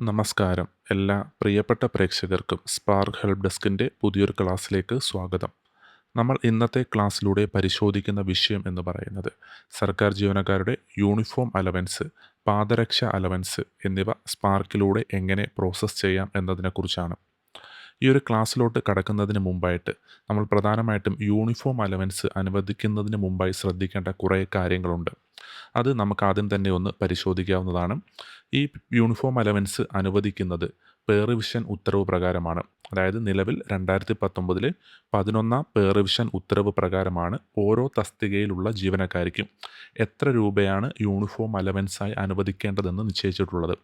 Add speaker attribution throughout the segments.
Speaker 1: നമസ്കാരം. എല്ലാ പ്രിയപ്പെട്ട പ്രേക്ഷകർക്കും സ്പാർക്ക് ഹെൽപ്പ് ഡെസ്കിൻ്റെ പുതിയൊരു ക്ലാസ്സിലേക്ക് സ്വാഗതം. നമ്മൾ ഇന്നത്തെ ക്ലാസ്സിലൂടെ പരിശോധിക്കുന്ന വിഷയം എന്ന് പറയുന്നത് സർക്കാർ ജീവനക്കാരുടെ യൂണിഫോം അലവൻസ്, പാദരക്ഷ അലവൻസ് എന്നിവ സ്പാർക്കിലൂടെ എങ്ങനെ പ്രോസസ്സ് ചെയ്യാം എന്നതിനെക്കുറിച്ചാണ്. ഈ ഒരു ക്ലാസ്സിലോട്ട് കടക്കുന്നതിന് മുമ്പായിട്ട് നമ്മൾ പ്രധാനമായിട്ടും യൂണിഫോം അലവൻസ് അനുവദിക്കുന്നതിന് മുമ്പായി ശ്രദ്ധിക്കേണ്ട കുറേ കാര്യങ്ങളുണ്ട്. അത് നമുക്ക് ആദ്യം തന്നെ ഒന്ന് പരിശോധിക്കാവുന്നതാണ്. ഈ യൂണിഫോം അലവൻസ് അനുവദിക്കുന്നത് പേ റിവിഷൻ ഉത്തരവ് പ്രകാരമാണ്. അതായത് നിലവിൽ 2019 11 പേ റിവിഷൻ ഉത്തരവ് പ്രകാരമാണ് ഓരോ തസ്തികയിലുള്ള ജീവനക്കാർക്കും എത്ര രൂപയാണ് യൂണിഫോം അലവൻസായി അനുവദിക്കേണ്ടതെന്ന് നിശ്ചയിച്ചിട്ടുള്ളത്.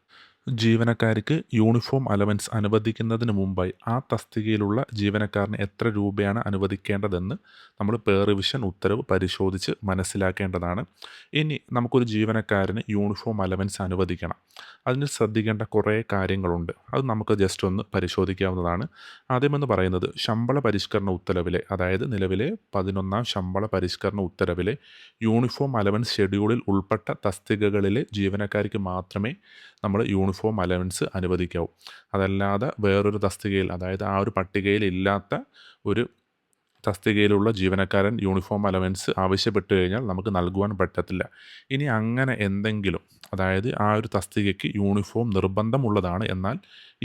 Speaker 1: ജീവനക്കാർക്ക് യൂണിഫോം അലവൻസ് അനുവദിക്കുന്നതിന് മുമ്പായി ആ തസ്തികയിലുള്ള ജീവനക്കാരന് എത്ര രൂപയാണ് അനുവദിക്കേണ്ടതെന്ന് നമ്മൾ പേ റിവിഷൻ ഉത്തരവ് പരിശോധിച്ച് മനസ്സിലാക്കേണ്ടതാണ്. ഇനി നമുക്കൊരു ജീവനക്കാരന് യൂണിഫോം അലവൻസ് അനുവദിക്കണം. അതിന് ശ്രദ്ധിക്കേണ്ട കുറേ കാര്യങ്ങളുണ്ട്. അത് നമുക്ക് ജസ്റ്റ് ഒന്ന് പരിശോധിക്കാവുന്നതാണ്. ആദ്യമെന്ന് പറയുന്നത് ശമ്പള പരിഷ്കരണ ഉത്തരവിലെ, അതായത് നിലവിലെ 11 ശമ്പള പരിഷ്കരണ ഉത്തരവിലെ യൂണിഫോം അലവൻസ് ഷെഡ്യൂളിൽ ഉൾപ്പെട്ട തസ്തികകളിലെ ജീവനക്കാർക്ക് മാത്രമേ നമ്മൾ യൂണിഫോം അലവൻസ് അനുവദിക്കാവൂ. അതല്ലാതെ വേറൊരു തസ്തികയിൽ, അതായത് ആ ഒരു പട്ടികയിൽ ഇല്ലാത്ത ഒരു തസ്തികയിലുള്ള ജീവനക്കാരൻ യൂണിഫോം അലവൻസ് ആവശ്യപ്പെട്ട് കഴിഞ്ഞാൽ നമുക്ക് നൽകുവാൻ പറ്റത്തില്ല. ഇനി അങ്ങനെ എന്തെങ്കിലും, അതായത് ആ ഒരു തസ്തികയ്ക്ക് യൂണിഫോം നിർബന്ധമുള്ളതാണ്, എന്നാൽ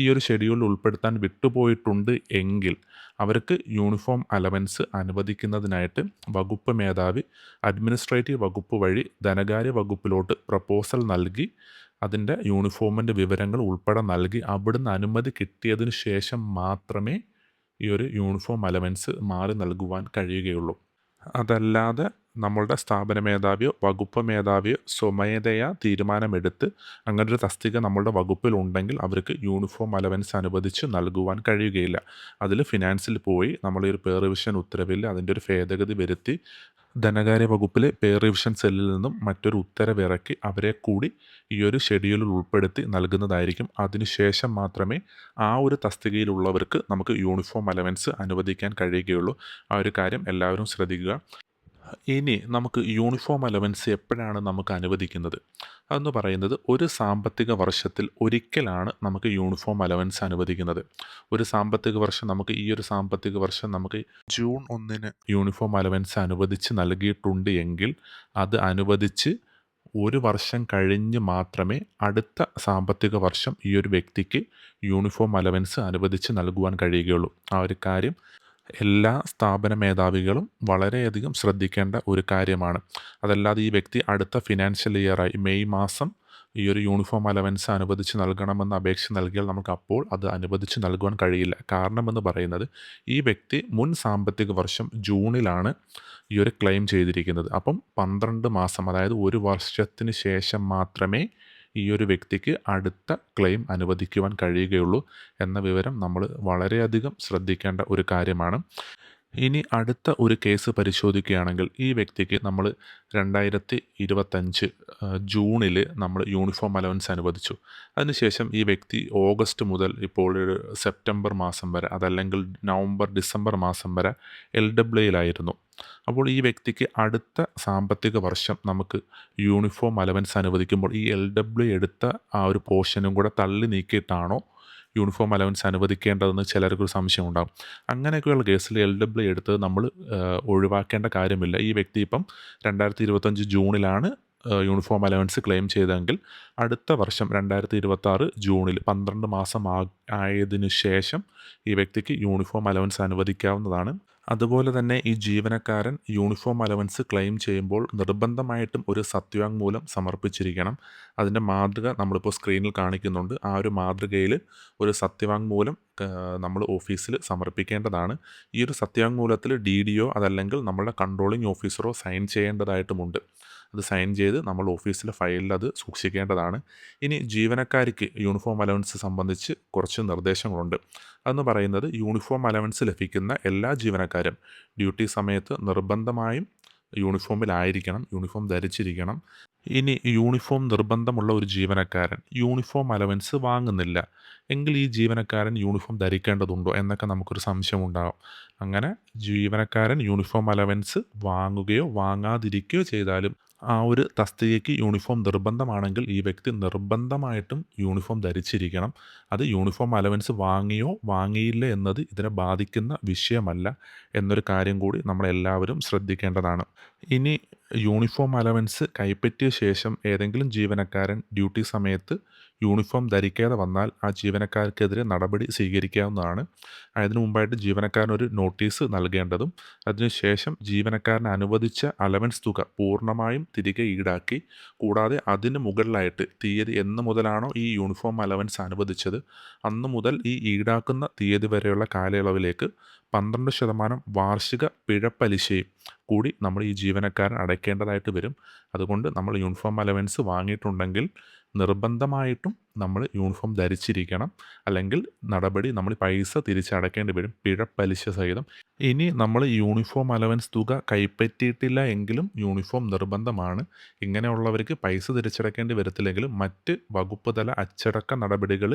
Speaker 1: ഈ ഒരു ഷെഡ്യൂളിൽ ഉൾപ്പെടുത്താൻ വിട്ടുപോയിട്ടുണ്ട് എങ്കിൽ അവർക്ക് യൂണിഫോം അലവൻസ് അനുവദിക്കുന്നതിനായിട്ട് വകുപ്പ് മേധാവി അഡ്മിനിസ്ട്രേറ്റീവ് വകുപ്പ് വഴി ധനകാര്യ വകുപ്പിലോട്ട് പ്രപ്പോസൽ നൽകി അതിൻ്റെ യൂണിഫോമിൻ്റെ വിവരങ്ങൾ ഉൾപ്പെടെ നൽകി അവിടുന്ന് അനുമതി കിട്ടിയതിന് ശേഷം മാത്രമേ ഈ ഒരു യൂണിഫോം അലവൻസ് മാറി നൽകുവാൻ കഴിയുകയുള്ളൂ. അതല്ലാതെ നമ്മളുടെ സ്ഥാപന മേധാവിയോ വകുപ്പ് മേധാവിയോ സ്വമേധയാ തീരുമാനമെടുത്ത് അങ്ങനൊരു തസ്തിക നമ്മളുടെ വകുപ്പിലുണ്ടെങ്കിൽ അവർക്ക് യൂണിഫോം അലവൻസ് അനുവദിച്ച് നൽകുവാൻ കഴിയുകയില്ല. അതിൽ ഫിനാൻസിൽ പോയി നമ്മൾ ഈ ഒരു പേ റിവിഷൻ ഉത്തരവിൽ അതിൻ്റെ ഒരു ഭേദഗതി വരുത്തി ധനകാര്യ വകുപ്പിലെ പേ റിവിഷൻ സെല്ലിൽ നിന്നും മറ്റൊരു ഉത്തരവിറക്കി അവരെ കൂടി ഈ ഒരു ഷെഡ്യൂളിൽ ഉൾപ്പെടുത്തി നൽകുന്നതായിരിക്കും. അതിനുശേഷം മാത്രമേ ആ ഒരു തസ്തികയിലുള്ളവർക്ക് നമുക്ക് യൂണിഫോം അലവൻസ് അനുവദിക്കാൻ കഴിയുകയുള്ളൂ. ആ ഒരു കാര്യം എല്ലാവരും ശ്രദ്ധിക്കുക. ഇനി നമുക്ക് യൂണിഫോം അലവൻസ് എപ്പോഴാണ് നമുക്ക് അനുവദിക്കുന്നത് അതെന്ന് പറയുന്നത്, ഒരു സാമ്പത്തിക വർഷത്തിൽ ഒരിക്കലാണ് നമുക്ക് യൂണിഫോം അലവൻസ് അനുവദിക്കുന്നത്. ഒരു സാമ്പത്തിക വർഷം നമുക്ക് ഈ ഒരു സാമ്പത്തിക വർഷം നമുക്ക് ജൂൺ 1 യൂണിഫോം അലവൻസ് അനുവദിച്ച് നൽകിയിട്ടുണ്ട് എങ്കിൽ അത് അനുവദിച്ച് ഒരു വർഷം കഴിഞ്ഞ് മാത്രമേ അടുത്ത സാമ്പത്തിക വർഷം ഈ ഒരു വ്യക്തിക്ക് യൂണിഫോം അലവൻസ് അനുവദിച്ച് നൽകുവാൻ കഴിയുകയുള്ളൂ. ആ ഒരു കാര്യം എല്ലാ സ്ഥാപന മേധാവികളും വളരെയധികം ശ്രദ്ധിക്കേണ്ട ഒരു കാര്യമാണ്. അതല്ലാതെ ഈ വ്യക്തി അടുത്ത ഫിനാൻഷ്യൽ ഇയറായി മെയ് മാസം ഈ ഒരു യൂണിഫോം അലവൻസ് അനുവദിച്ച് നൽകണമെന്ന് അപേക്ഷ നൽകിയാൽ നമുക്ക് അപ്പോൾ അത് അനുവദിച്ച് നൽകുവാൻ കഴിയില്ല. കാരണമെന്ന് പറയുന്നത്, ഈ വ്യക്തി മുൻ സാമ്പത്തിക വർഷം ജൂണിലാണ് ഈ ഒരു ക്ലെയിം ചെയ്തിരിക്കുന്നത്. അപ്പം 12 മാസം, അതായത് ഒരു വർഷത്തിന് ശേഷം മാത്രമേ ഈ ഒരു വ്യക്തിക്ക് അടുത്ത ക്ലെയിം അനുവദിക്കുവാൻ കഴിയുകയുള്ളൂ എന്ന വിവരം നമ്മൾ വളരെയധികം ശ്രദ്ധിക്കേണ്ട ഒരു കാര്യമാണ്. ഇനി അടുത്ത ഒരു കേസ് പരിശോധിക്കുകയാണെങ്കിൽ, ഈ വ്യക്തിക്ക് നമ്മൾ 2025 ജൂണിൽ നമ്മൾ യൂണിഫോം അലവൻസ് അനുവദിച്ചു. അതിനുശേഷം ഈ വ്യക്തി ഓഗസ്റ്റ് മുതൽ ഇപ്പോൾ ഒരു സെപ്റ്റംബർ മാസം വരെ, അതല്ലെങ്കിൽ നവംബർ ഡിസംബർ മാസം വരെ LWയിലായിരുന്നു. അപ്പോൾ ഈ വ്യക്തിക്ക് അടുത്ത സാമ്പത്തിക വർഷം നമുക്ക് യൂണിഫോം അലവൻസ് അനുവദിക്കുമ്പോൾ ഈ LW എടുത്ത ആ ഒരു പോർഷനും കൂടെ തള്ളി നീക്കിയിട്ടാണോ യൂണിഫോം അലവൻസ് അനുവദിക്കേണ്ടതെന്ന് ചിലർക്കൊരു സംശയം ഉണ്ടാകും. അങ്ങനെയൊക്കെയുള്ള കേസിൽ LW എടുത്തത് നമ്മൾ ഒഴിവാക്കേണ്ട കാര്യമില്ല. ഈ വ്യക്തി ഇപ്പം 2025 ജൂണിലാണ് യൂണിഫോം അലവൻസ് ക്ലെയിം ചെയ്തതെങ്കിൽ അടുത്ത വർഷം 2026 ജൂണിൽ 12 മാസം ആയതിനു ശേഷം ഈ വ്യക്തിക്ക് യൂണിഫോം അലവൻസ് അനുവദിക്കാവുന്നതാണ്. അതുപോലെ തന്നെ ഈ ജീവനക്കാരൻ യൂണിഫോം അലവൻസ് ക്ലെയിം ചെയ്യുമ്പോൾ നിർബന്ധമായിട്ടും ഒരു സത്യവാങ്മൂലം സമർപ്പിച്ചിരിക്കണം. അതിൻ്റെ മാതൃക നമ്മളിപ്പോൾ സ്ക്രീനിൽ കാണിക്കുന്നുണ്ട്. ആ ഒരു മാതൃകയിൽ ഒരു സത്യവാങ്മൂലം നമ്മൾ ഓഫീസിൽ സമർപ്പിക്കേണ്ടതാണ്. ഈ ഒരു സത്യവാങ്മൂലത്തിൽ DDO അതല്ലെങ്കിൽ നമ്മളുടെ കൺട്രോളിംഗ് ഓഫീസറോ സൈൻ ചെയ്യേണ്ടതായിട്ടുമുണ്ട്. അത് സൈൻ ചെയ്ത് നമ്മൾ ഓഫീസിലെ ഫയലിൽ അത് സൂക്ഷിക്കേണ്ടതാണ്. ഇനി ജീവനക്കാർക്ക് യൂണിഫോം അലവൻസ് സംബന്ധിച്ച് കുറച്ച് നിർദ്ദേശങ്ങളുണ്ട്. അതെന്ന് പറയുന്നത്, യൂണിഫോം അലവൻസ് ലഭിക്കുന്ന എല്ലാ ജീവനക്കാരും ഡ്യൂട്ടി സമയത്ത് നിർബന്ധമായും യൂണിഫോമിലായിരിക്കണം, യൂണിഫോം ധരിച്ചിരിക്കണം. ഇനി യൂണിഫോം നിർബന്ധമുള്ള ഒരു ജീവനക്കാരൻ യൂണിഫോം അലവൻസ് വാങ്ങുന്നില്ല എങ്കിൽ ഈ ജീവനക്കാരൻ യൂണിഫോം ധരിക്കേണ്ടതുണ്ടോ എന്നൊക്കെ നമുക്കൊരു സംശയമുണ്ടാകും. അങ്ങനെ ജീവനക്കാരൻ യൂണിഫോം അലവൻസ് വാങ്ങുകയോ വാങ്ങാതിരിക്കുകയോ ചെയ്താലും ആ ഒരു തസ്തികയ്ക്ക് യൂണിഫോം നിർബന്ധമാണെങ്കിൽ ഈ വ്യക്തി നിർബന്ധമായിട്ടും യൂണിഫോം ധരിച്ചിരിക്കണം. അത് യൂണിഫോം അലവൻസ് വാങ്ങിയോ വാങ്ങിയില്ല എന്നത് ഇതിനെ ബാധിക്കുന്ന വിഷയമല്ല എന്നൊരു കാര്യം കൂടി നമ്മളെല്ലാവരും ശ്രദ്ധിക്കേണ്ടതാണ്. ഇനി യൂണിഫോം അലവൻസ് കൈപ്പറ്റിയ ശേഷം ഏതെങ്കിലും ജീവനക്കാരൻ ഡ്യൂട്ടി സമയത്ത് യൂണിഫോം ധരിക്കാതെ വന്നാൽ ആ ജീവനക്കാർക്കെതിരെ നടപടി സ്വീകരിക്കാവുന്നതാണ്. അതിനു മുമ്പായിട്ട് ജീവനക്കാരനൊരു നോട്ടീസ് നൽകേണ്ടതും അതിനുശേഷം ജീവനക്കാരന് അനുവദിച്ച അലവൻസ് തുക പൂർണ്ണമായും തിരികെ ഈടാക്കി, കൂടാതെ അതിന് മുകളിലായിട്ട് തീയതി എന്ന് മുതലാണോ ഈ യൂണിഫോം അലവൻസ് അനുവദിച്ചത് അന്ന് മുതൽ ഈ ഈടാക്കുന്ന തീയതി വരെയുള്ള കാലയളവിലേക്ക് 12% വാർഷിക പിഴപ്പലിശയും കൂടി നമ്മൾ ഈ ജീവനക്കാരൻ അടയ്ക്കേണ്ടതായിട്ട് വരും. അതുകൊണ്ട് നമ്മൾ യൂണിഫോം അലവൻസ് വാങ്ങിയിട്ടുണ്ടെങ്കിൽ നിർബന്ധമായിട്ടും നമ്മൾ യൂണിഫോം ധരിച്ചിരിക്കണം. അല്ലെങ്കിൽ നമ്മൾ പൈസ തിരിച്ചടയ്ക്കേണ്ടി വരും, പിഴപ്പലിശ സഹിതം. ഇനി നമ്മൾ യൂണിഫോം അലവൻസ് തുക കൈപ്പറ്റിയിട്ടില്ല എങ്കിലും യൂണിഫോം നിർബന്ധമാണ്. ഇങ്ങനെയുള്ളവർക്ക് പൈസ തിരിച്ചടയ്ക്കേണ്ടി വരത്തില്ലെങ്കിലും മറ്റ് വകുപ്പ് തല അച്ചടക്ക നടപടികൾ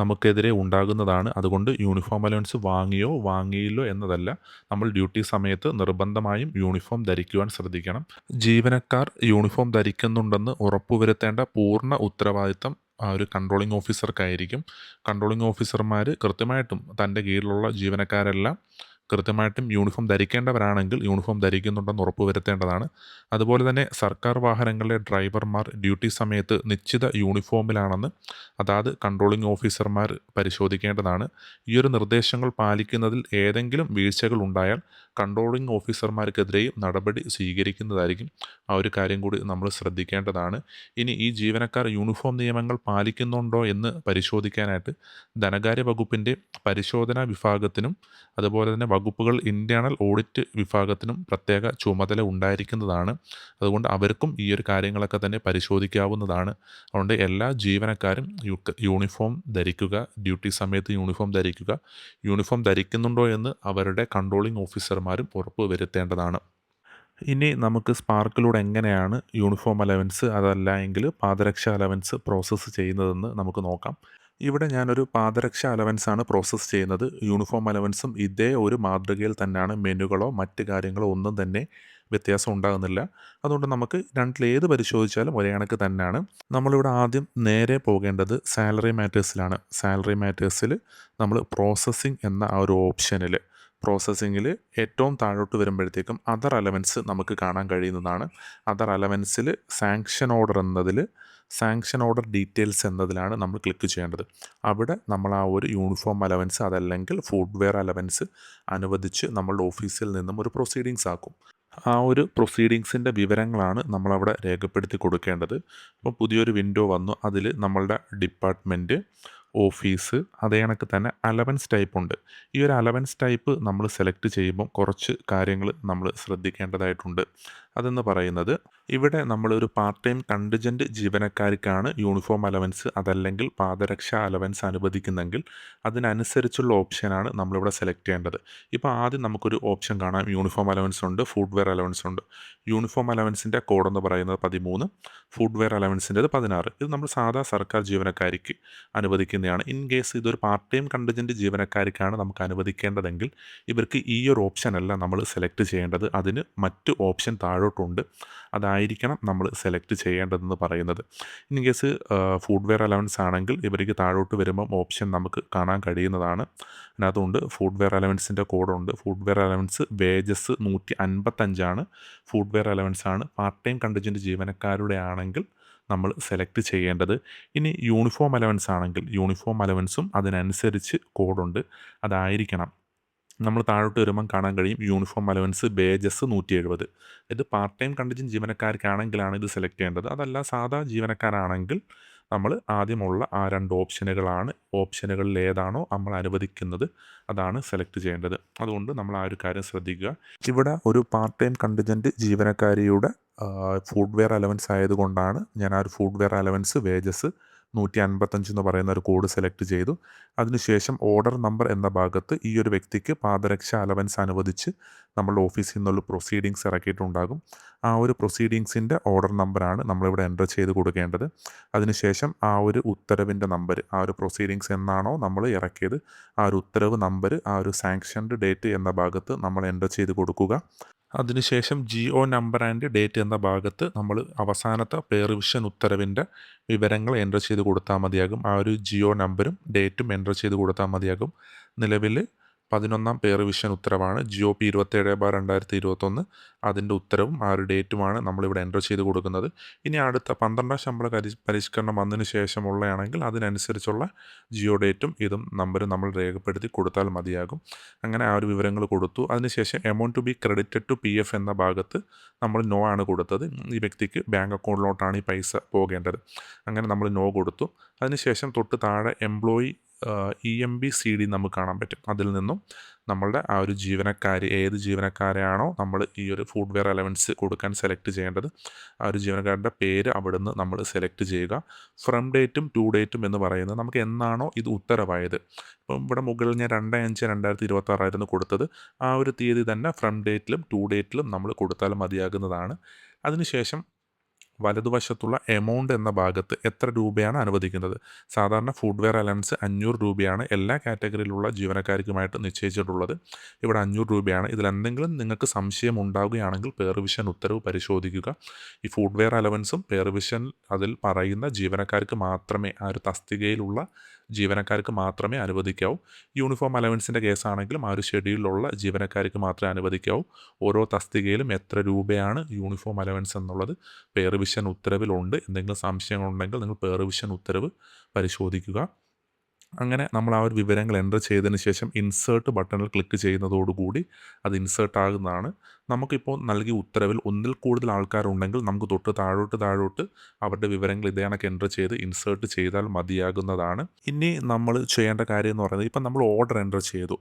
Speaker 1: നമുക്കെതിരെ ഉണ്ടാകുന്നതാണ്. അതുകൊണ്ട് യൂണിഫോം അലവൻസ് വാങ്ങിയോ വാങ്ങിയില്ലോ എന്നതല്ല, നമ്മൾ ഡ്യൂട്ടി സമയത്ത് നിർബന്ധമായും യൂണിഫോം ധരിക്കുവാൻ ശ്രദ്ധിക്കണം. ജീവനക്കാർ യൂണിഫോം ധരിക്കുന്നുണ്ടെന്ന് ഉറപ്പുവരുത്തേണ്ട പൂർണ്ണ ഉത്തരവാദിത്തം ആ ഒരു കൺട്രോളിംഗ് ഓഫീസർക്കായിരിക്കും. കൺട്രോളിംഗ് ഓഫീസർമാർ കൃത്യമായിട്ടും തൻ്റെ കീഴിലുള്ള ജീവനക്കാരെല്ലാം കൃത്യമായിട്ടും യൂണിഫോം ധരിക്കേണ്ടവരാണെങ്കിൽ യൂണിഫോം ധരിക്കുന്നുണ്ടെന്ന് ഉറപ്പുവരുത്തേണ്ടതാണ്. അതുപോലെ തന്നെ സർക്കാർ വാഹനങ്ങളിലെ ഡ്രൈവർമാർ ഡ്യൂട്ടി സമയത്ത് നിശ്ചിത യൂണിഫോമിലാണെന്ന് അതാത് കൺട്രോളിംഗ് ഓഫീസർമാർ പരിശോധിക്കേണ്ടതാണ്. ഈ ഒരു നിർദ്ദേശങ്ങൾ പാലിക്കുന്നതിൽ ഏതെങ്കിലും വീഴ്ചകൾ ഉണ്ടായാൽ കൺട്രോളിംഗ് ഓഫീസർമാർക്കെതിരെയും നടപടി സ്വീകരിക്കുന്നതായിരിക്കും. ആ ഒരു കാര്യം കൂടി നമ്മൾ ശ്രദ്ധിക്കേണ്ടതാണ്. ഇനി ഈ ജീവനക്കാർ യൂണിഫോം നിയമങ്ങൾ പാലിക്കുന്നുണ്ടോ എന്ന് പരിശോധിക്കാനായിട്ട് ധനകാര്യ വകുപ്പിൻ്റെ പരിശോധനാ വിഭാഗത്തിനും അതുപോലെ തന്നെ വകുപ്പുകൾ ഇൻറ്റേർണൽ ഓഡിറ്റ് വിഭാഗത്തിനും പ്രത്യേക ചുമതല ഉണ്ടായിരിക്കുന്നതാണ്. അതുകൊണ്ട് അവർക്കും ഈ ഒരു കാര്യങ്ങളൊക്കെ തന്നെ പരിശോധിക്കാവുന്നതാണ്. അതുകൊണ്ട് എല്ലാ ജീവനക്കാരും യൂണിഫോം ധരിക്കുക, ഡ്യൂട്ടി സമയത്ത് യൂണിഫോം ധരിക്കുക. യൂണിഫോം ധരിക്കുന്നുണ്ടോ എന്ന് അവരുടെ കൺട്രോളിംഗ് ഓഫീസർമാരും ഉറപ്പ് വരുത്തേണ്ടതാണ്. ഇനി നമുക്ക് സ്പാർക്കിലൂടെ എങ്ങനെയാണ് യൂണിഫോം അലവൻസ് അതല്ല എങ്കിൽ പാദരക്ഷ അലവൻസ് പ്രോസസ്സ് ചെയ്യുന്നതെന്ന് നമുക്ക് നോക്കാം. ഇവിടെ ഞാനൊരു പാദരക്ഷ അലവൻസാണ് പ്രോസസ്സ് ചെയ്യുന്നത്. യൂണിഫോം അലവൻസും ഇതേ ഒരു മാതൃകയിൽ തന്നെയാണ്. മെനുകളോ മറ്റ് കാര്യങ്ങളോ ഒന്നും തന്നെ വ്യത്യാസം ഉണ്ടാകുന്നില്ല. അതുകൊണ്ട് നമുക്ക് രണ്ടിലേത് പരിശോധിച്ചാലും ഒരേ കണക്ക് തന്നെയാണ്. നമ്മളിവിടെ ആദ്യം നേരെ പോകേണ്ടത് സാലറി മാറ്റേഴ്സിലാണ്. സാലറി മാറ്റേഴ്സിൽ നമ്മൾ പ്രോസസ്സിംഗ് എന്ന ആ ഒരു ഓപ്ഷനിൽ പ്രോസസ്സിങ്ങിൽ ഏറ്റവും താഴോട്ട് വരുമ്പോഴത്തേക്കും അതർ അലവൻസ് നമുക്ക് കാണാൻ കഴിയുന്നതാണ്. അതർ അലവൻസിൽ സാങ്ഷൻ ഓർഡർ എന്നതിൽ സാങ്ഷൻ ഓർഡർ ഡീറ്റെയിൽസ് എന്നതിലാണ് നമ്മൾ ക്ലിക്ക് ചെയ്യേണ്ടത്. അവിടെ നമ്മൾ ആ ഒരു യൂണിഫോം അലവൻസ് അതല്ലെങ്കിൽ ഫുഡ്വെയർ അലവൻസ് അനുവദിച്ച് നമ്മളുടെ ഓഫീസിൽ നിന്നും ഒരു പ്രൊസീഡിങ്സ് ആക്കും. ആ ഒരു പ്രൊസീഡിങ്സിൻ്റെ വിവരങ്ങളാണ് നമ്മളവിടെ രേഖപ്പെടുത്തി കൊടുക്കേണ്ടത്. അപ്പോൾ പുതിയൊരു വിൻഡോ വന്നു. അതിൽ നമ്മളുടെ ഡിപ്പാർട്ട്മെൻറ്റ്, ഓഫീസ്, അതേ കണക്ക് തന്നെ അലവൻസ് ടൈപ്പ് ഉണ്ട്. ഈ ഒരു അലവൻസ് ടൈപ്പ് നമ്മൾ സെലക്ട് ചെയ്യുമ്പം കുറച്ച് കാര്യങ്ങൾ നമ്മൾ ശ്രദ്ധിക്കേണ്ടതായിട്ടുണ്ട്. അതെന്ന് പറയുന്നത്, ഇവിടെ നമ്മളൊരു പാർട്ട് ടൈം കണ്ടിജൻറ്റ് ജീവനക്കാർക്കാണ് യൂണിഫോം അലവൻസ് അതല്ലെങ്കിൽ പാദരക്ഷ അലവൻസ് അനുവദിക്കുന്നെങ്കിൽ അതിനനുസരിച്ചുള്ള ഓപ്ഷനാണ് നമ്മളിവിടെ സെലക്ട് ചെയ്യേണ്ടത്. ഇപ്പോൾ ആദ്യം നമുക്കൊരു ഓപ്ഷൻ കാണാം. യൂണിഫോം അലവൻസ് ഉണ്ട്, ഫുഡ്വെയർ അലവൻസ് ഉണ്ട്. യൂണിഫോം അലവൻസിൻ്റെ കോഡെന്ന് പറയുന്നത് 13, ഫുഡ്വെയർ അലവൻസിൻ്റെത് 16. ഇത് നമ്മൾ സാധാ സർക്കാർ ജീവനക്കാർക്ക് അനുവദിക്കുന്നതാണ്. ഇൻ കേസ് ഇതൊരു പാർട്ട് ടൈം കണ്ടിജൻറ്റ് ജീവനക്കാർക്കാണ് നമുക്ക് അനുവദിക്കേണ്ടതെങ്കിൽ ഇവർക്ക് ഈ ഒരു ഓപ്ഷനല്ല നമ്മൾ സെലക്ട് ചെയ്യേണ്ടത്. അതിന് മറ്റ് ഓപ്ഷൻ താഴോട്ടുണ്ട്. അതായിരിക്കണം നമ്മൾ സെലക്ട് ചെയ്യേണ്ടതെന്ന് പറയുന്നത്. ഇൻ കേസ് ഫുഡ്വെയർ അലവൻസ് ആണെങ്കിൽ ഇവർക്ക് താഴോട്ട് വരുമ്പം ഓപ്ഷൻ നമുക്ക് കാണാൻ കഴിയുന്നതാണ്. അതിനകത്തുണ്ട് ഫുഡ്വെയർ അലവൻസിൻ്റെ കോഡുണ്ട്. Footwear allowance wages 155 footwear allowance ആണ്. പാർട്ട് ടൈം കണ്ടിജൻറ്റ് ജീവനക്കാരുടെ ആണെങ്കിൽ നമ്മൾ സെലക്ട് ചെയ്യേണ്ടത്. ഇനി യൂണിഫോം അലവൻസ് ആണെങ്കിൽ യൂണിഫോം അലവൻസും അതിനനുസരിച്ച് കോഡുണ്ട്. അതായിരിക്കണം. നമ്മൾ താഴോട്ട് വരുമ്പം കാണാൻ കഴിയും യൂണിഫോം അലവൻസ് വേജസ് 170. ഇത് പാർട്ട് ടൈം കണ്ടിജൻറ്റ് ജീവനക്കാർക്കാണെങ്കിലാണ് ഇത് സെലക്ട് ചെയ്യേണ്ടത്. അതല്ല സാധാ ജീവനക്കാരാണെങ്കിൽ നമ്മൾ ആദ്യമുള്ള ആ 2 ഓപ്ഷനുകളാണ്. ഓപ്ഷനുകളിൽ ഏതാണോ നമ്മൾ അനുവദിക്കുന്നത് അതാണ് സെലക്ട് ചെയ്യേണ്ടത്. അതുകൊണ്ട് നമ്മൾ ആ ഒരു കാര്യം ശ്രദ്ധിക്കുക. ഇവിടെ ഒരു പാർട്ട് ടൈം കണ്ടിജൻറ്റ് ജീവനക്കാരിയുടെ ഫുഡ്വെയർ അലവൻസ് ആയതുകൊണ്ടാണ് ഞാൻ ആ ഒരു ഫുഡ്വെയർ അലവൻസ് വേജസ് 155 എന്ന് പറയുന്ന ഒരു കോഡ് സെലക്ട് ചെയ്തു. അതിനുശേഷം ഓർഡർ നമ്പർ എന്ന ഭാഗത്ത് ഈ ഒരു വ്യക്തിക്ക് പാദരക്ഷ അലവൻസ് അനുവദിച്ച് നമ്മളുടെ ഓഫീസിൽ നിന്നുള്ള പ്രൊസീഡിങ്സ് ഇറക്കിയിട്ടുണ്ടാകും. ആ ഒരു പ്രൊസീഡിങ്സിൻ്റെ ഓർഡർ നമ്പറാണ് നമ്മളിവിടെ എൻ്റർ ചെയ്ത് കൊടുക്കേണ്ടത്. അതിനുശേഷം ആ ഒരു ഉത്തരവിൻ്റെ നമ്പർ, ആ ഒരു പ്രൊസീഡിങ്സ് എന്നാണോ നമ്മൾ ഇറക്കിയത് ആ ഒരു ഉത്തരവ് നമ്പർ, ആ ഒരു സാങ്ഷൻഡ് ഡേറ്റ് എന്ന ഭാഗത്ത് നമ്മൾ എൻ്റർ ചെയ്ത് കൊടുക്കുക. അതിനുശേഷം ജിഒ നമ്പർ ആൻഡ് ഡേറ്റ് എന്ന ഭാഗത്ത് നമ്മൾ അവസാനത്തെ പേ റിവിഷൻ ഉത്തരവിൻ്റെ വിവരങ്ങൾ എൻ്റർ ചെയ്ത് കൊടുത്താൽ മതിയാകും. ആ ഒരു ജിഒ നമ്പരും ഡേറ്റും എൻ്റർ ചെയ്ത് കൊടുത്താൽ മതിയാകും. നിലവിൽ 11ാം പേ റിവിഷൻ ഉത്തരവാണ് GOP 27/2021. അതിൻ്റെ ഉത്തരവും ആ ഒരു ഡേറ്റുമാണ് നമ്മളിവിടെ എൻ്റർ ചെയ്ത് കൊടുക്കുന്നത്. ഇനി അടുത്ത 12ാം ശമ്പള പരിഷ്കരണം വന്നതിന് ശേഷമുള്ളതാണെങ്കിൽ അതിനനുസരിച്ചുള്ള ജിഒ ഡേറ്റും ഇതും നമ്പരും നമ്മൾ രേഖപ്പെടുത്തി കൊടുത്താൽ മതിയാകും. അങ്ങനെ ആ ഒരു വിവരങ്ങൾ കൊടുത്തു. അതിനുശേഷം amount to be credited to PF എന്ന ഭാഗത്ത് നമ്മൾ നോ ആണ് കൊടുത്തത്. ഈ വ്യക്തിക്ക് ബാങ്ക് അക്കൗണ്ടിലോട്ടാണ് ഈ പൈസ പോകേണ്ടത്. അങ്ങനെ നമ്മൾ നോ കൊടുത്തു. അതിനുശേഷം തൊട്ട് താഴെ എംപ്ലോയി EMB-CD നമുക്ക് കാണാൻ പറ്റും. അതിൽ നിന്നും നമ്മളുടെ ആ ഒരു ഏത് ജീവനക്കാരെയാണോ നമ്മൾ ഈ ഒരു ഫുഡ് വെയർ അലവൻസ് കൊടുക്കാൻ സെലക്ട് ചെയ്യേണ്ടത്, ആ ഒരു ജീവനക്കാരുടെ പേര് അവിടുന്ന് നമ്മൾ സെലക്ട് ചെയ്യുക. ഫ്രം ഡേറ്റും ടു ഡേറ്റും എന്ന് പറയുന്നത് നമുക്ക് എന്നാണോ ഇത് ഉത്തരവായത്. ഇപ്പം ഇവിടെ മുകളിൽ ഞാൻ 2/5/2026 കൊടുത്തത്. ആ ഒരു തീയതി തന്നെ ഫ്രം ഡേറ്റിലും ടു ഡേറ്റിലും നമ്മൾ കൊടുത്താൽ മതിയാകുന്നതാണ്. അതിനുശേഷം വലതുവശത്തുള്ള എമൗണ്ട് എന്ന ഭാഗത്ത് എത്ര രൂപയാണ് അനുവദിക്കുന്നത്. സാധാരണ ഫുഡ് വെയർ അലവൻസ് 500 രൂപയാണ് എല്ലാ കാറ്റഗറിയിലുള്ള ജീവനക്കാർക്കുമായിട്ട് നിശ്ചയിച്ചിട്ടുള്ളത്. ഇവിടെ 500 രൂപയാണ്. ഇതിലെന്തെങ്കിലും നിങ്ങൾക്ക് സംശയം ഉണ്ടാവുകയാണെങ്കിൽ പേ റിവിഷൻ ഉത്തരവ് പരിശോധിക്കുക. ഈ ഫുഡ് വെയർ അലവൻസും പേ റിവിഷൻ അതിൽ പറയുന്ന ജീവനക്കാർക്ക് മാത്രമേ, ആ ഒരു തസ്തികയിലുള്ള ജീവനക്കാർക്ക് മാത്രമേ അനുവദിക്കാവൂ. യൂണിഫോം അലവൻസിൻ്റെ കേസാണെങ്കിലും ആ ഒരു ഷെഡ്യൂളിലുള്ള ജീവനക്കാർക്ക് മാത്രമേ അനുവദിക്കാവൂ. ഓരോ തസ്തികയിലും എത്ര രൂപയാണ് യൂണിഫോം അലവൻസ് എന്നുള്ളത് പേ റിവിഷൻ ഉത്തരവിലുണ്ട്. എന്തെങ്കിലും സംശയങ്ങളുണ്ടെങ്കിൽ നിങ്ങൾ പേ റിവിഷൻ ഉത്തരവ് പരിശോധിക്കുക. അങ്ങനെ നമ്മൾ ആ ഒരു വിവരങ്ങൾ എൻ്റർ ചെയ്തതിന് ശേഷം ഇൻസേർട്ട് ബട്ടണിൽ ക്ലിക്ക് ചെയ്യുന്നതോടുകൂടി അത് ഇൻസേർട്ട് ആകുന്നതാണ്. നമുക്കിപ്പോൾ നൽകിയ ഉത്തരവിൽ ഒന്നിൽ കൂടുതൽ ആൾക്കാരുണ്ടെങ്കിൽ നമുക്ക് തൊട്ട് താഴോട്ട് അവരുടെ വിവരങ്ങൾ ഇതേ കണക്ക് എൻ്റർ ചെയ്ത് ഇൻസേർട്ട് ചെയ്താൽ മതിയാകുന്നതാണ്. ഇനി നമ്മൾ ചെയ്യേണ്ട കാര്യം എന്ന് പറയുന്നത്, ഇപ്പം നമ്മൾ ഓർഡർ എൻ്റർ ചെയ്തു.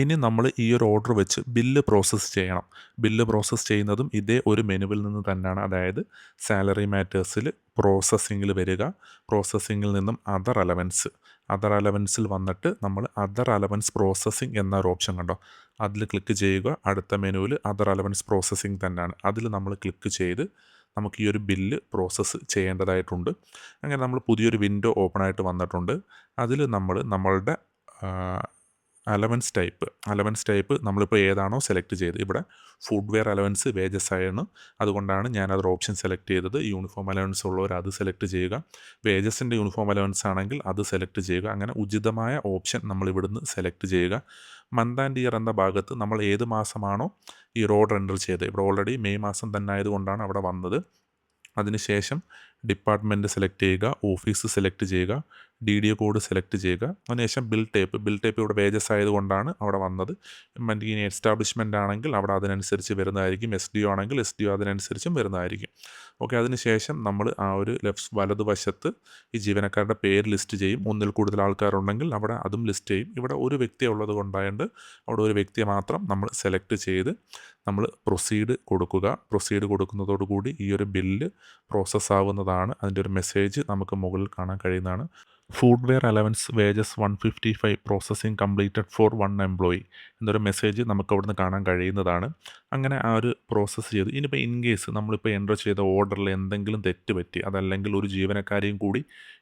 Speaker 1: ഇനി നമ്മൾ ഈ ഒരു ഓർഡർ വെച്ച് ബില്ല് പ്രോസസ്സ് ചെയ്യണം. ബില്ല് പ്രോസസ്സ് ചെയ്യുന്നതും ഇതേ ഒരു മെനുവിൽ നിന്ന് തന്നെയാണ്. അതായത് സാലറി മാറ്റേഴ്സിൽ പ്രോസസ്സിങ്ങിൽ വരിക. പ്രോസസ്സിങ്ങിൽ നിന്നും അതർ അലവൻസിൽ വന്നിട്ട് നമ്മൾ അതർ അലവൻസ് പ്രോസസ്സിംഗ് എന്നൊരു ഓപ്ഷൻ കണ്ടോ, അതിൽ ക്ലിക്ക് ചെയ്യുക. അടുത്ത മെനുവിൽ അതർ അലവൻസ് പ്രോസസ്സിംഗ് തന്നെയാണ്. അതിൽ നമ്മൾ ക്ലിക്ക് ചെയ്ത് നമുക്ക് ഈ ഒരു ബില്ല് പ്രോസസ്സ് ചെയ്യേണ്ടതായിട്ടുണ്ട്. അങ്ങനെ നമ്മൾ പുതിയൊരു വിൻഡോ ഓപ്പൺ ആയിട്ട് വന്നിട്ടുണ്ട്. അതിൽ നമ്മൾ നമ്മളുടെ അലവൻസ് ടൈപ്പ് നമ്മളിപ്പോൾ ഏതാണോ സെലക്ട് ചെയ്ത്, ഇവിടെ ഫുഡ് വെയർ അലവൻസ് വേജസ് ആയിരുന്നു, അതുകൊണ്ടാണ് ഞാനതൊരു ഓപ്ഷൻ സെലക്ട് ചെയ്തത്. യൂണിഫോം അലവൻസ് ഉള്ളവർ അത് സെലക്ട് ചെയ്യുക. വേജസിൻ്റെ യൂണിഫോം അലവൻസ് ആണെങ്കിൽ അത് സെലക്ട് ചെയ്യുക. അങ്ങനെ ഉചിതമായ ഓപ്ഷൻ നമ്മൾ ഇവിടുന്ന് സെലക്ട് ചെയ്യുക. മന്ത് ആൻഡ് ഇയർ എന്ന ഭാഗത്ത് നമ്മൾ ഏത് മാസമാണോ ഈ ഓർഡർ എൻ്റർ ചെയ്തത്, ഇവിടെ ഓൾറെഡി മെയ് മാസം തന്നെ ആയതുകൊണ്ടാണ് അവിടെ വന്നത്. അതിനുശേഷം ഡിപ്പാർട്ട്മെൻറ്റ് സെലക്ട് ചെയ്യുക, ഓഫീസ് സെലക്ട് ചെയ്യുക, DDO കോഡ് സെലക്ട് ചെയ്യുക. അതിനുശേഷം ബിൽ ടൈപ്പ് ഇവിടെ വേജസ് ആയതുകൊണ്ടാണ് അവിടെ വന്നത്. ഇനി എസ്റ്റാബ്ലിഷ്മെൻ്റ് ആണെങ്കിൽ അവിടെ അതിനനുസരിച്ച് വരുന്നതായിരിക്കും. SDO ആണെങ്കിൽ SDO അതിനനുസരിച്ചും വരുന്നതായിരിക്കും. ഓക്കെ, അതിനുശേഷം നമ്മൾ ആ ഒരു വലതുവശത്ത് ഈ ജീവനക്കാരുടെ പേര് ലിസ്റ്റ് ചെയ്യും. ഒന്നിൽ കൂടുതൽ ആൾക്കാരുണ്ടെങ്കിൽ അവിടെ അതും ലിസ്റ്റ് ചെയ്യും. ഇവിടെ ഒരു വ്യക്തി ഉള്ളത് കൊണ്ടായതുകൊണ്ട് അവിടെ ഒരു വ്യക്തിയെ മാത്രം നമ്മൾ സെലക്ട് ചെയ്ത് നമ്മൾ പ്രൊസീഡ് കൊടുക്കുന്നതോടുകൂടി ഈ ഒരു ബില്ല് പ്രോസസ്സ് ആവുന്നതാണ്. അതിൻ്റെ ഒരു മെസ്സേജ് നമുക്ക് മുകളിൽ കാണാൻ കഴിയുന്നതാണ്. Footwear allowance wages 155 processing completed for 1 employee എന്നൊരു മെസ്സേജ് നമുക്ക് അവിടുന്ന് കാണാൻ കഴിയുന്നതാണ്. അങ്ങനെ ആ ഒരു പ്രോസസ്സ് ചെയ്തു. ഇനിയിപ്പോൾ ഇൻ കേസ് നമ്മളിപ്പോൾ എൻ്റർ ചെയ്ത ഓർഡറിൽ എന്തെങ്കിലും തെറ്റ് പറ്റി, അതല്ലെങ്കിൽ ഒരു ജീവനക്കാരെയും കൂടി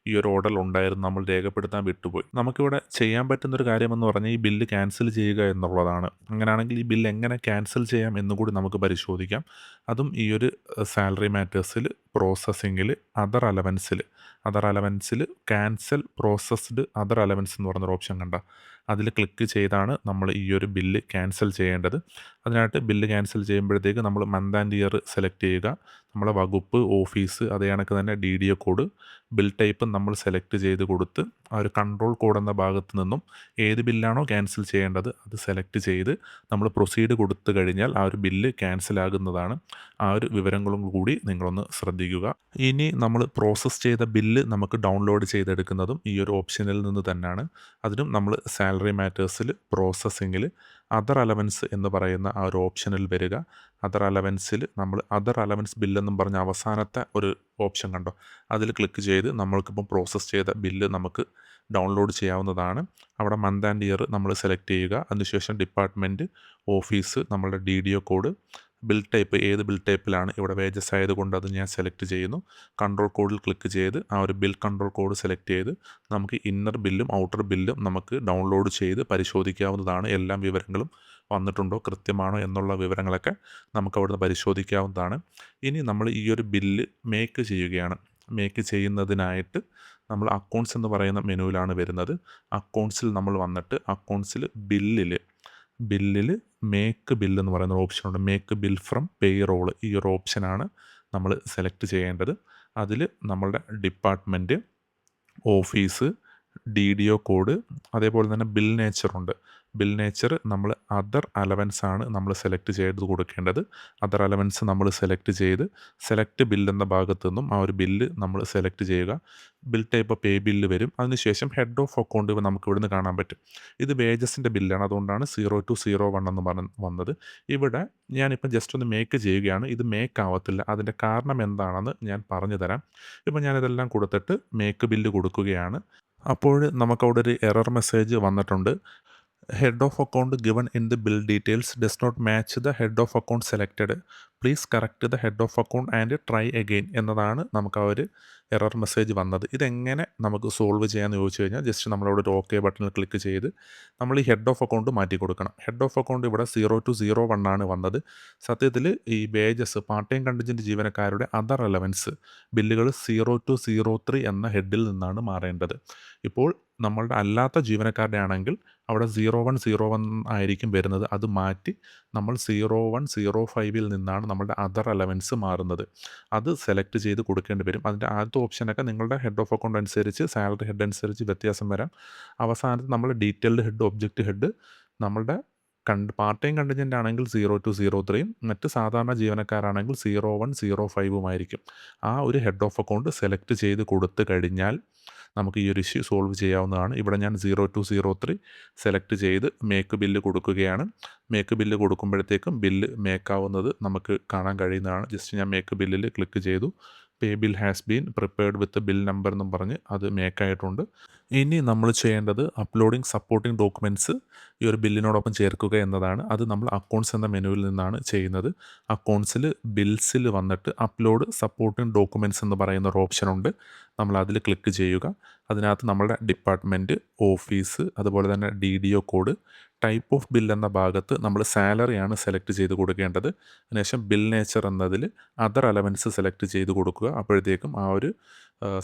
Speaker 1: ഈ ഒരു ഓർഡറിൽ ഉണ്ടായിരുന്നു, നമ്മൾ രേഖപ്പെടുത്താൻ വിട്ടുപോയി, നമുക്കിവിടെ ചെയ്യാൻ പറ്റുന്നൊരു കാര്യമെന്ന് പറഞ്ഞാൽ ഈ ബില്ല് ക്യാൻസൽ ചെയ്യുക എന്നുള്ളതാണ്. അങ്ങനെയാണെങ്കിൽ ഈ ബില്ല് എങ്ങനെ ക്യാൻസൽ ചെയ്യാം എന്നുകൂടി നമുക്ക് പരിശോധിക്കാം. അതും ഈ ഒരു സാലറി മാറ്റേഴ്സിൽ പ്രോസസ്സിങ്ങിൽ അതർ അലവൻസിൽ ക്യാൻസൽ പ്രോസസ്ഡ് അതർ അലവൻസ് എന്ന് പറഞ്ഞൊരു ഓപ്ഷൻ കണ്ട, അതിൽ ക്ലിക്ക് ചെയ്താണ് നമ്മൾ ഈ ഒരു ബില്ല് ക്യാൻസൽ ചെയ്യേണ്ടത്. അതിനായിട്ട് ബില്ല് ക്യാൻസൽ ചെയ്യുമ്പോഴത്തേക്ക് നമ്മൾ മന്ത് ആൻഡ് ഇയർ സെലക്ട് ചെയ്യുക. നമ്മളെ വകുപ്പ്, ഓഫീസ്, അതേ കണക്ക് തന്നെ DDO കോഡ്, ബിൽ ടൈപ്പ് നമ്മൾ സെലക്ട് ചെയ്ത് കൊടുത്ത് ആ ഒരു കൺട്രോൾ കോഡ് എന്ന ഭാഗത്ത് നിന്നും ഏത് ബില്ലാണോ ക്യാൻസൽ ചെയ്യേണ്ടത് അത് സെലക്ട് ചെയ്ത് നമ്മൾ പ്രൊസീഡ് കൊടുത്തു കഴിഞ്ഞാൽ ആ ഒരു ബില്ല് ക്യാൻസൽ ആകുന്നതാണ്. ആ ഒരു വിവരങ്ങളും കൂടി നിങ്ങളൊന്ന് ശ്രദ്ധിക്കുക. ഇനി നമ്മൾ പ്രോസസ്സ് ചെയ്ത ബില്ല് നമുക്ക് ഡൗൺലോഡ് ചെയ്തെടുക്കുന്നതും ഈ ഒരു ഓപ്ഷനിൽ നിന്ന് തന്നെയാണ്. അതിനും നമ്മൾ സാലറി മാറ്റേഴ്സിൽ പ്രോസസ്സിങ്ങിൽ അതർ അലവൻസ് എന്ന് പറയുന്ന ആ ഒരു ഓപ്ഷനിൽ വരിക. അതർ അലവൻസിൽ നമ്മൾ അതർ അലവൻസ് ബില്ലെന്നും പറഞ്ഞ അവസാനത്തെ ഒരു ഓപ്ഷൻ കണ്ടോ, അതിൽ ക്ലിക്ക് ചെയ്ത് നമ്മൾക്കിപ്പം പ്രോസസ്സ് ചെയ്ത ബില്ല് നമുക്ക് ഡൗൺലോഡ് ചെയ്യാവുന്നതാണ്. അവിടെ മന്ത് ആൻഡ് ഇയർ നമ്മൾ സെലക്ട് ചെയ്യുക. അതിനുശേഷം ഡിപ്പാർട്ട്മെൻറ്റ്, ഓഫീസ്, നമ്മളുടെ DDO കോഡ്, ബിൽ ടൈപ്പ് ഏത് ബിൽ ടൈപ്പിലാണ്, ഇവിടെ വേജസ് ആയതുകൊണ്ട് അത് ഞാൻ സെലക്ട് ചെയ്യുന്നു. കൺട്രോൾ കോഡിൽ ക്ലിക്ക് ചെയ്ത് ആ ഒരു ബിൽ കൺട്രോൾ കോഡ് സെലക്ട് ചെയ്ത് നമുക്ക് ഇന്നർ ബില്ലും ഔട്ടർ ബില്ലും നമുക്ക് ഡൗൺലോഡ് ചെയ്ത് പരിശോധിക്കാവുന്നതാണ്. എല്ലാ വിവരങ്ങളും വന്നിട്ടുണ്ടോ, കൃത്യമാണോ എന്നുള്ള വിവരങ്ങളൊക്കെ നമുക്ക് അവിടുന്ന് പരിശോധിക്കാവുന്നതാണ്. ഇനി നമ്മൾ ഈ ഒരു ബില്ല് മേക്ക് ചെയ്യുകയാണ്. മേക്ക് ചെയ്യുന്നതിനായിട്ട് നമ്മൾ അക്കൗണ്ട്സ് എന്ന് പറയുന്ന മെനുവിലാണ് വരുന്നത്. അക്കൗണ്ട്സിൽ നമ്മൾ വന്നിട്ട് അക്കൗണ്ട്സിൽ ബില്ലിൽ മേക്ക് ബില്ല് എന്ന് പറയുന്ന ഓപ്ഷനുണ്ട്. മേക്ക് ബിൽ ഫ്രം പേറോൾ, ഈ ഒരു ഓപ്ഷനാണ് നമ്മൾ സെലക്ട് ചെയ്യേണ്ടത്. അതിൽ നമ്മളുടെ ഡിപ്പാർട്ട്മെൻറ്റ്, ഓഫീസ്, DDO കോഡ്, അതേപോലെ തന്നെ ബിൽ നേച്ചറുണ്ട്. ബിൽ നേച്ചർ നമ്മൾ അതർ അലവൻസ് ആണ് നമ്മൾ സെലക്ട് ചെയ്ത് കൊടുക്കേണ്ടത്. അതർ അലവൻസ് നമ്മൾ സെലക്ട് ചെയ്ത് സെലക്ട് ബില്ല് എന്ന ഭാഗത്തു നിന്നും ആ ഒരു ബില്ല് നമ്മൾ സെലക്ട് ചെയ്യുക. ബിൽ ടൈപ്പ് പേ ബില്ല് വരും. അതിനുശേഷം ഹെഡ് ഓഫ് അക്കൗണ്ട് നമുക്ക് ഇവിടുന്ന് കാണാൻ പറ്റും. ഇത് വേജസിൻ്റെ ബില്ലാണ്, അതുകൊണ്ടാണ് 0201 എന്ന് വന്നത്. ഇവിടെ ഞാനിപ്പം ജസ്റ്റ് ഒന്ന് മേക്ക് ചെയ്യുകയാണ്. ഇത് മേക്ക് ആവത്തില്ല. അതിൻ്റെ കാരണം എന്താണെന്ന് ഞാൻ പറഞ്ഞു തരാം. ഇപ്പം ഞാനിതെല്ലാം കൊടുത്തിട്ട് മേക്ക് ബില്ല് കൊടുക്കുകയാണ്. അപ്പോൾ നമുക്കവിടെ ഒരു എറർ മെസ്സേജ് വന്നിട്ടുണ്ട്. Head of account given in the bill details does not match the head of account selected. Please correct the head of account and try again എന്നതാണ് നമുക്ക് ആ ഒരു എറർ മെസ്സേജ് വന്നത്. ഇതെങ്ങനെ നമുക്ക് സോൾവ് ചെയ്യാമെന്ന് ചോദിച്ചു കഴിഞ്ഞാൽ ജസ്റ്റ് നമ്മളവിടെ ഒരു ഓക്കെ ബട്ടണിൽ ക്ലിക്ക് ചെയ്ത് നമ്മൾ ഈ ഹെഡ് ഓഫ് അക്കൗണ്ട് മാറ്റി കൊടുക്കണം. ഹെഡ് ഓഫ് അക്കൗണ്ട് ഇവിടെ 0201 ആണ് വന്നത്. സത്യത്തിൽ ഈ വേജസ് പാർട്ട് ടൈം കണ്ടിജൻറ്റ് ജീവനക്കാരുടെ അതർ അലവൻസ് ബില്ലുകൾ 0203 എന്ന ഹെഡിൽ നിന്നാണ് മാറേണ്ടത്. ഇപ്പോൾ നമ്മളുടെ അല്ലാത്ത ജീവനക്കാരുടെ ആണെങ്കിൽ അവിടെ 0101 ആയിരിക്കും വരുന്നത്. അത് മാറ്റി നമ്മൾ 0105 നിന്നാണ് നമ്മളുടെ അതർ അലവൻസ് മാറുന്നത്. അത് സെലക്ട് ചെയ്ത് കൊടുക്കേണ്ടി വരും. അതിൻ്റെ ആദ്യത്തെ ഓപ്ഷനൊക്കെ നിങ്ങളുടെ ഹെഡ് ഓഫ് അക്കൗണ്ട് അനുസരിച്ച്, സാലറി ഹെഡ് അനുസരിച്ച് വ്യത്യാസം വരാം. അവസാനത്ത് നമ്മൾ ഡീറ്റെയിൽഡ് ഹെഡ്, ഒബ്ജക്റ്റ് ഹെഡ് നമ്മളുടെ പാർട്ട് ടൈം കണ്ടിജൻ്റ് ആണെങ്കിൽ 0203യും മറ്റ് സാധാരണ ജീവനക്കാരാണെങ്കിൽ 0105 ആയിരിക്കും. ആ ഒരു ഹെഡ് ഓഫ് അക്കൗണ്ട് സെലക്ട് ചെയ്ത് കൊടുത്തു കഴിഞ്ഞാൽ നമുക്ക് ഈ ഒരു ഇഷ്യൂ സോൾവ് ചെയ്യാവുന്നതാണ്. ഇവിടെ ഞാൻ 0203 സെലക്ട് ചെയ്ത് മേക്ക് ബില്ല് കൊടുക്കുകയാണ്. മേക്ക് ബില്ല് കൊടുക്കുമ്പോഴത്തേക്കും ബില്ല് മേക്കാവുന്നത് നമുക്ക് കാണാൻ കഴിയുന്നതാണ്. ജസ്റ്റ് ഞാൻ മേക്ക് ബില്ലിൽ ക്ലിക്ക് ചെയ്തു. Pay bill has been prepared with bill number എന്നും പറഞ്ഞ് അത് മേക്കായിട്ടുണ്ട്. ഇനി നമ്മൾ ചെയ്യേണ്ടത് അപ്ലോഡിംഗ് സപ്പോർട്ടിംഗ് ഡോക്യുമെൻറ്റ്സ് ഈ ഒരു ബില്ലിനോടൊപ്പം ചേർക്കുക എന്നതാണ്. അത് നമ്മൾ അക്കൗണ്ട്സ് എന്ന മെനുവിൽ നിന്നാണ് ചെയ്യുന്നത്. അക്കൗണ്ട്സിൽ ബിൽസിൽ വന്നിട്ട് അപ്ലോഡ് സപ്പോർട്ടിംഗ് ഡോക്യുമെൻറ്റ്സ് എന്ന് പറയുന്ന ഒരു ഓപ്ഷനുണ്ട്. നമ്മൾ അതിൽ ക്ലിക്ക് ചെയ്യുക. അതിനകത്ത് നമ്മളുടെ ഡിപ്പാർട്ട്മെൻറ്റ്, ഓഫീസ്, അതുപോലെ തന്നെ DDO code, type of bill എന്ന ഭാഗത്ത് നമ്മൾ സാലറിയാണ് സെലക്ട് ചെയ്ത് കൊടുക്കേണ്ടത്. അതിനുശേഷം ബിൽ നേച്ചർ എന്നതിൽ അതർ അലവൻസ് സെലക്ട് ചെയ്ത് കൊടുക്കുക. അപ്പോഴത്തേക്കും ആ ഒരു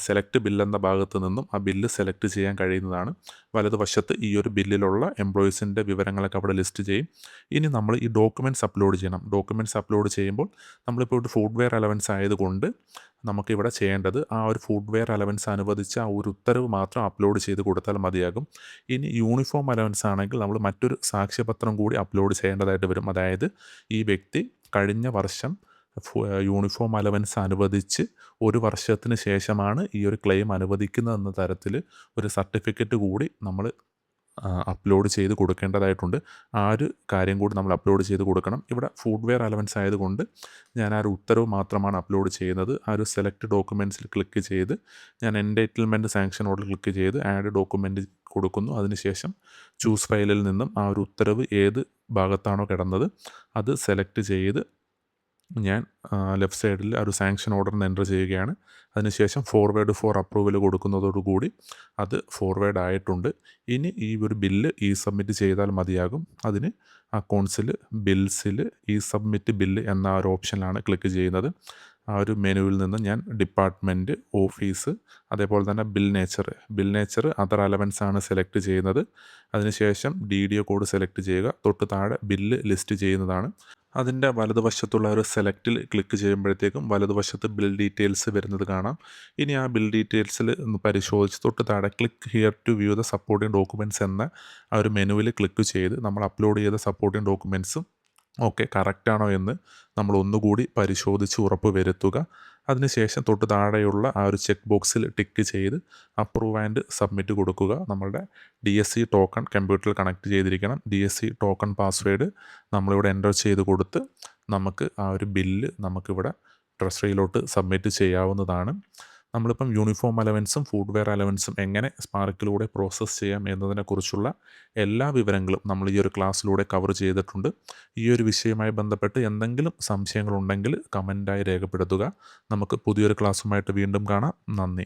Speaker 1: സെലക്ട് ബിൽ എന്ന ഭാഗത്ത് നിന്നും ആ ബില്ല് സെലക്ട് ചെയ്യാൻ കഴിയുന്നതാണ്. വലതുവശത്ത് ഈ ഒരു ബില്ലിലുള്ള എംപ്ലോയീസിൻ്റെ വിവരങ്ങളൊക്കെ അവിടെ ലിസ്റ്റ് ചെയ്യും. ഇനി നമ്മൾ ഈ ഡോക്യുമെൻറ്റ്സ് അപ്ലോഡ് ചെയ്യണം. ഡോക്യുമെൻറ്റ്സ് അപ്ലോഡ് ചെയ്യുമ്പോൾ നമ്മളിപ്പോൾ ഒരു ഫുഡ് വെയർ അലവൻസ് ആയതുകൊണ്ട് നമുക്കിവിടെ ചെയ്യേണ്ടത് ആ ഒരു ഫുഡ് വെയർ അലവൻസ് അനുവദിച്ച ആ ഒരു ഉത്തരവ് മാത്രം അപ്ലോഡ് ചെയ്ത് കൊടുത്താൽ മതിയാകും. ഇനി യൂണിഫോം അലവൻസ് ആണെങ്കിൽ നമ്മൾ മറ്റൊരു സാക്ഷ്യപത്രം കൂടി അപ്ലോഡ് ചെയ്യേണ്ടതായിട്ട് വരും. അതായത് ഈ വ്യക്തി കഴിഞ്ഞ വർഷം യൂണിഫോം അലവൻസ് അനുവദിച്ച് 1 വർഷത്തിന് ശേഷമാണ് ഈ ഒരു ക്ലെയിം അനുവദിക്കുന്നതെന്ന തരത്തിൽ ഒരു സർട്ടിഫിക്കറ്റ് കൂടി നമ്മൾ അപ്ലോഡ് ചെയ്ത് കൊടുക്കേണ്ടതായിട്ടുണ്ട്. ആ ഒരു കാര്യം കൂടി നമ്മൾ അപ്ലോഡ് ചെയ്ത് കൊടുക്കണം. ഇവിടെ ഫുഡ് വെയർ അലവൻസ് ആയതുകൊണ്ട് ഞാൻ ആ ഒരു ഉത്തരവ് മാത്രമാണ് അപ്ലോഡ് ചെയ്യുന്നത്. ആ ഒരു സെലക്ട് ഡോക്യുമെൻറ്റ്സിൽ ക്ലിക്ക് ചെയ്ത് ഞാൻ എൻടൈറ്റിൽമെൻറ്റ് സാങ്ഷൻ ഓർഡർ ക്ലിക്ക് ചെയ്ത് ആഡ് ഡോക്യുമെൻറ്റ് കൊടുക്കുന്നു. അതിനുശേഷം ചൂസ് ഫയലിൽ നിന്നും ആ ഒരു ഉത്തരവ് ഏത് ഭാഗത്താണോ കിടന്നത് അത് സെലക്ട് ചെയ്ത് ഞാൻ ലെഫ്റ്റ് സൈഡിൽ ഒരു സാങ്ഷൻ ഓർഡറിന് എൻ്റർ ചെയ്യുകയാണ്. അതിനുശേഷം ഫോർവേഡ് ഫോർ അപ്രൂവൽ കൊടുക്കുന്നതോടുകൂടി അത് ഫോർവേഡ് ആയിട്ടുണ്ട്. ഇനി ഈ ഒരു ബില്ല് സബ്മിറ്റ് ചെയ്താൽ മതിയാകും. അതിന് അക്കൗണ്ട്സിൽ ബിൽസിൽ സബ്മിറ്റ് ബില്ല് എന്ന ഒരു ഓപ്ഷനിലാണ് ക്ലിക്ക് ചെയ്യുന്നത്. ആ ഒരു മെനുവിൽ നിന്ന് ഞാൻ ഡിപ്പാർട്ട്മെൻറ്റ്, ഓഫീസ്, അതേപോലെ തന്നെ ബിൽ നേച്ചർ അതർ അലവൻസ് ആണ് സെലക്ട് ചെയ്യുന്നത്. അതിനുശേഷം DDO കോഡ് സെലക്ട് ചെയ്യുക. തൊട്ട് താഴെ ബില്ല് ലിസ്റ്റ് ചെയ്യുന്നതാണ്. അതിൻ്റെ വലതുവശത്തുള്ള ഒരു സെലക്റ്റിൽ ക്ലിക്ക് ചെയ്യുമ്പോഴത്തേക്കും വലതുവശത്ത് ബിൽ ഡീറ്റെയിൽസ് വരുന്നത് കാണാം. ഇനി ആ ബിൽ ഡീറ്റെയിൽസിൽ ഒന്ന് പരിശോധിച്ച് തൊട്ട് താഴെ click here to view the supporting documents എന്ന ആ ഒരു മെനുവിൽ ക്ലിക്ക് ചെയ്ത് നമ്മൾ അപ്ലോഡ് ചെയ്ത സപ്പോർട്ടിംഗ് ഡോക്യുമെൻറ്റ്സും ഓക്കെ കറക്റ്റാണോ എന്ന് നമ്മൾ ഒന്നുകൂടി പരിശോധിച്ച് ഉറപ്പ് വരുത്തുക. അതിനുശേഷം തൊട്ട് താഴെയുള്ള ആ ഒരു ചെക്ക് ബോക്സിൽ ടിക്ക് ചെയ്ത് അപ്രൂവ് ആൻഡ് സബ്മിറ്റ് കൊടുക്കുക. നമ്മളുടെ DSC ടോക്കൺ കമ്പ്യൂട്ടറിൽ കണക്ട് ചെയ്തിരിക്കണം. DSC ടോക്കൺ പാസ്വേഡ് നമ്മളിവിടെ എൻ്റർ ചെയ്ത് കൊടുത്ത് നമുക്ക് ആ ഒരു ബില്ല് നമുക്കിവിടെ ട്രഷറിയിലോട്ട് സബ്മിറ്റ് ചെയ്യാവുന്നതാണ്. നമ്മളിപ്പം യൂണിഫോം അലവൻസും ഫുഡ് വെയർ അലവൻസും എങ്ങനെ സ്പാർക്കിലൂടെ പ്രോസസ്സ് ചെയ്യാം എന്നതിനെക്കുറിച്ചുള്ള എല്ലാ വിവരങ്ങളും നമ്മൾ ഈ ഒരു ക്ലാസ്സിലൂടെ കവർ ചെയ്തിട്ടുണ്ട്. ഈ ഒരു വിഷയവുമായി ബന്ധപ്പെട്ട് എന്തെങ്കിലും സംശയങ്ങളുണ്ടെങ്കിൽ കമൻറ്റായി രേഖപ്പെടുത്തുക. നമുക്ക് പുതിയൊരു ക്ലാസ്സുമായിട്ട് വീണ്ടും കാണാം. നന്ദി.